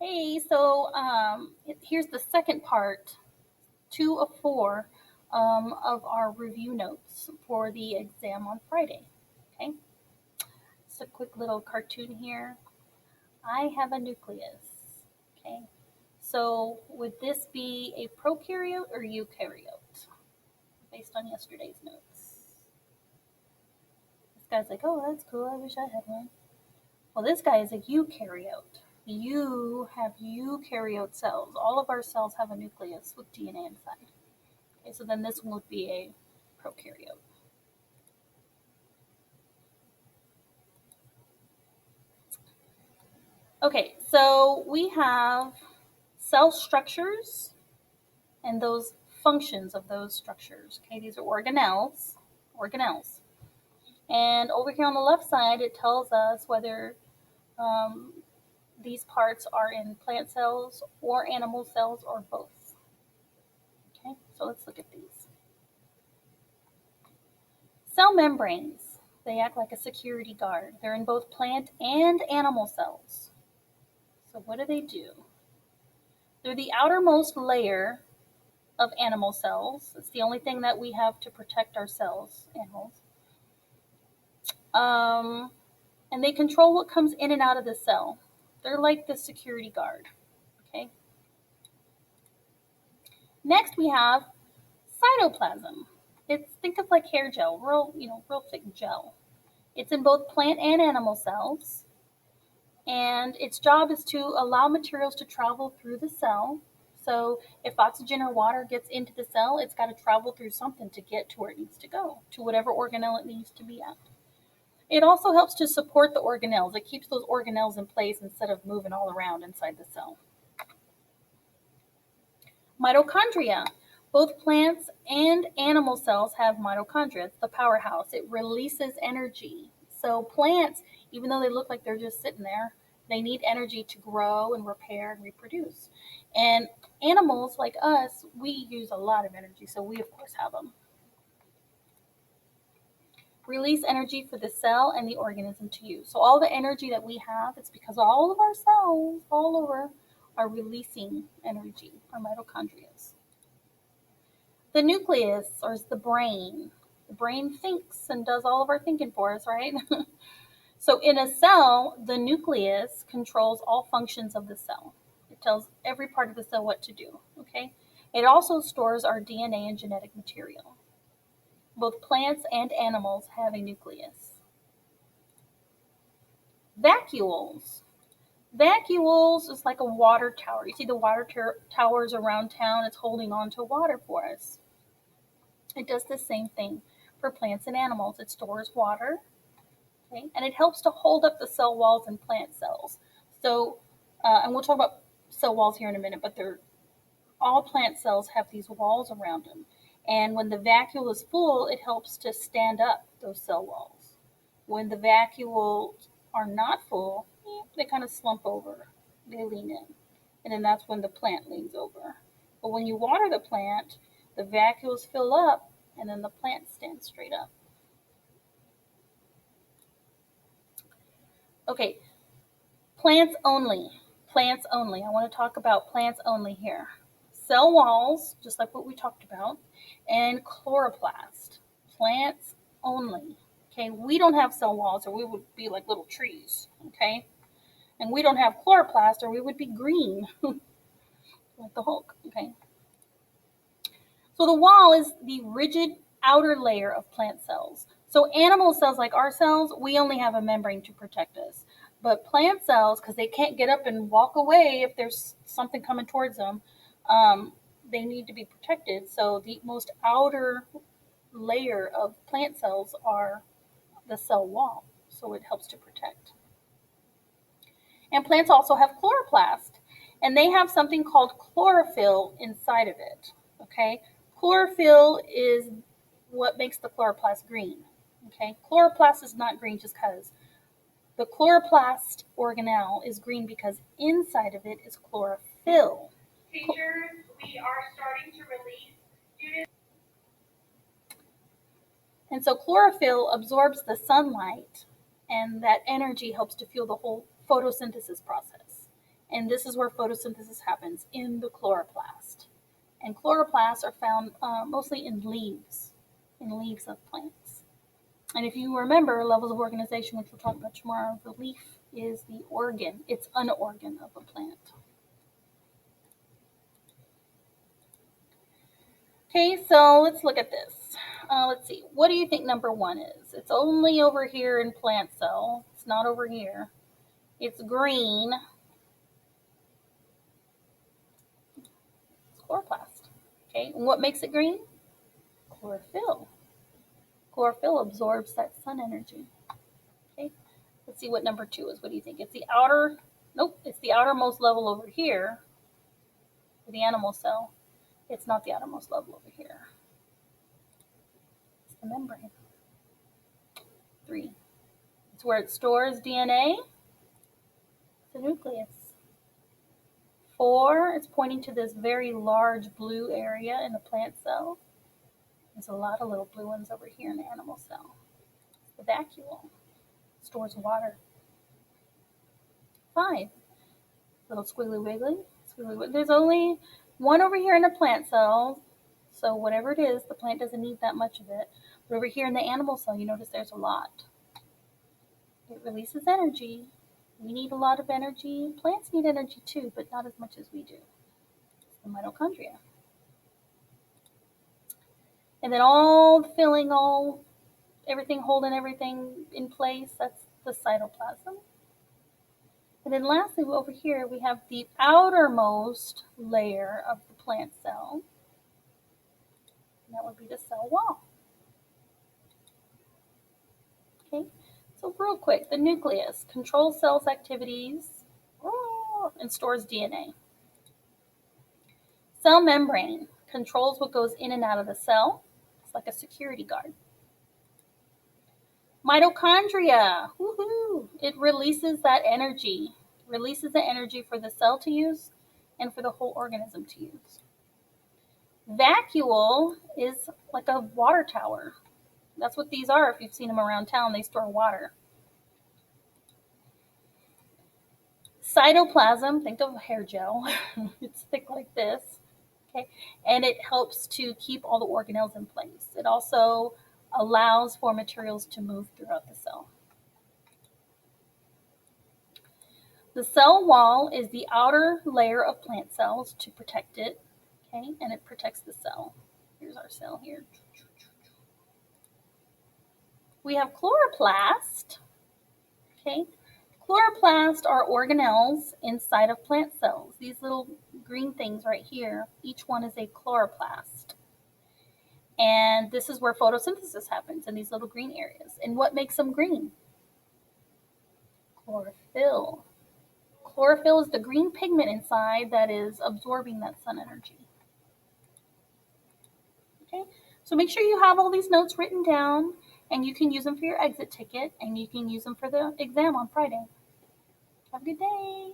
Hey, so here's the second part, 2 of 4, of our review notes for the exam on Friday. Okay, just a quick little cartoon here. I have a nucleus. Okay, so would this be a prokaryote or eukaryote based on yesterday's notes? This guy's like, oh, that's cool. I wish I had one. Well, this guy is a eukaryote. You have eukaryote cells. All of our cells have a nucleus with DNA inside. Okay, so then this one would be a prokaryote. Okay, so we have cell structures and those functions of those structures. Okay, these are organelles. And over here on the left side, it tells us whether um, these parts are in plant cells or animal cells or both. Okay, so let's look at these. Cell membranes, they act like a security guard. They're in both plant and animal cells. So what do? They're the outermost layer of animal cells. It's the only thing that we have to protect our cells, animals. Um, and they control what comes in and out of the cell. They're like the security guard. Okay. Next we have cytoplasm. It's think of like hair gel, real thick gel. It's in both plant and animal cells, and its job is to allow materials to travel through the cell. So if oxygen or water gets into the cell, it's got to travel through something to get to where it needs to go, to whatever organelle it needs to be at. It also helps to support the organelles. It keeps those organelles in place instead of moving all around inside the cell. Mitochondria. Both plants and animal cells have mitochondria. It's the powerhouse. It releases energy. So plants, even though they look like they're just sitting there, they need energy to grow and repair and reproduce. And animals like us, we use a lot of energy, so we of course have them. Release energy for the cell and the organism to use. So all the energy that we have, it's because all of our cells all over are releasing energy, our mitochondria. The nucleus, or is the brain. The brain thinks and does all of our thinking for us, right? So in a cell, the nucleus controls all functions of the cell. It tells every part of the cell what to do, okay? It also stores our DNA and genetic material. Both plants and animals have a nucleus. Vacuoles. Vacuoles is like a water tower. You see the water towers around town, it's holding on to water for us. It does the same thing for plants and animals. It stores water, okay, and it helps to hold up the cell walls in plant cells. So, and we'll talk about cell walls here in a minute, but all plant cells have these walls around them. And when the vacuole is full, it helps to stand up those cell walls. When the vacuoles are not full, they kind of slump over, they lean in. And then that's when the plant leans over. But when you water the plant, the vacuoles fill up and then the plant stands straight up. Okay, plants only. Plants only. I want to talk about plants only here. Cell walls, just like what we talked about, and chloroplast. Plants only. Okay, we don't have cell walls or we would be like little trees. Okay, and we don't have chloroplast or we would be green like the Hulk. Okay, so the wall is the rigid outer layer of plant cells. So animal cells like our cells, we only have a membrane to protect us. But plant cells, because they can't get up and walk away if there's something coming towards them, they need to be protected. So the most outer layer of plant cells are the cell wall. So it helps to protect. And plants also have chloroplast, and they have something called chlorophyll inside of it. Okay, chlorophyll is what makes the chloroplast green. Okay, chloroplast is not green just because. The chloroplast organelle is green because inside of it is chlorophyll. Teachers, we are starting to release students. And so chlorophyll absorbs the sunlight, and that energy helps to fuel the whole photosynthesis process. And this is where photosynthesis happens, in the chloroplast. And chloroplasts are found mostly in leaves of plants. And if you remember levels of organization, which we'll talk about tomorrow, the leaf is the organ. It's an organ of a plant. Okay, so let's look at this. Let's see. What do you think number 1 is? It's only over here in plant cell. It's not over here. It's green. It's chloroplast. Okay, and what makes it green? Chlorophyll. Chlorophyll absorbs that sun energy. Okay, let's see what number 2 is. What do you think? It's the outer, nope, it's the outermost level over here for the animal cell. It's not the outermost level over here. It's the membrane. 3. It's where it stores DNA. The nucleus. 4, it's pointing to this very large blue area in the plant cell. There's a lot of little blue ones over here in the animal cell. The vacuole stores water. 5, little squiggly wiggly. There's only one over here in the plant cell, so whatever it is, the plant doesn't need that much of it. But over here in the animal cell, you notice there's a lot. It releases energy. We need a lot of energy. Plants need energy too, but not as much as we do. It's the mitochondria. And then all filling, everything holding everything in place, that's the cytoplasm. And then lastly, over here, we have the outermost layer of the plant cell. And that would be the cell wall. Okay, so real quick, the nucleus controls cells' activities and stores DNA. Cell membrane controls what goes in and out of the cell. It's like a security guard. Mitochondria, woohoo! It releases that energy. Releases the energy for the cell to use and for the whole organism to use. Vacuole is like a water tower. That's what these are. If you've seen them around town, they store water. Cytoplasm, think of hair gel. It's thick like this. Okay, and it helps to keep all the organelles in place. It also allows for materials to move throughout the cell. The cell wall is the outer layer of plant cells to protect it, okay, and it protects the cell. Here's our cell here. We have chloroplast, okay. Chloroplast are organelles inside of plant cells. These little green things right here, each one is a chloroplast. And this is where photosynthesis happens, in these little green areas. And what makes them green? Chlorophyll. Chlorophyll is the green pigment inside that is absorbing that sun energy. Okay, so make sure you have all these notes written down, and you can use them for your exit ticket, and you can use them for the exam on Friday. Have a good day.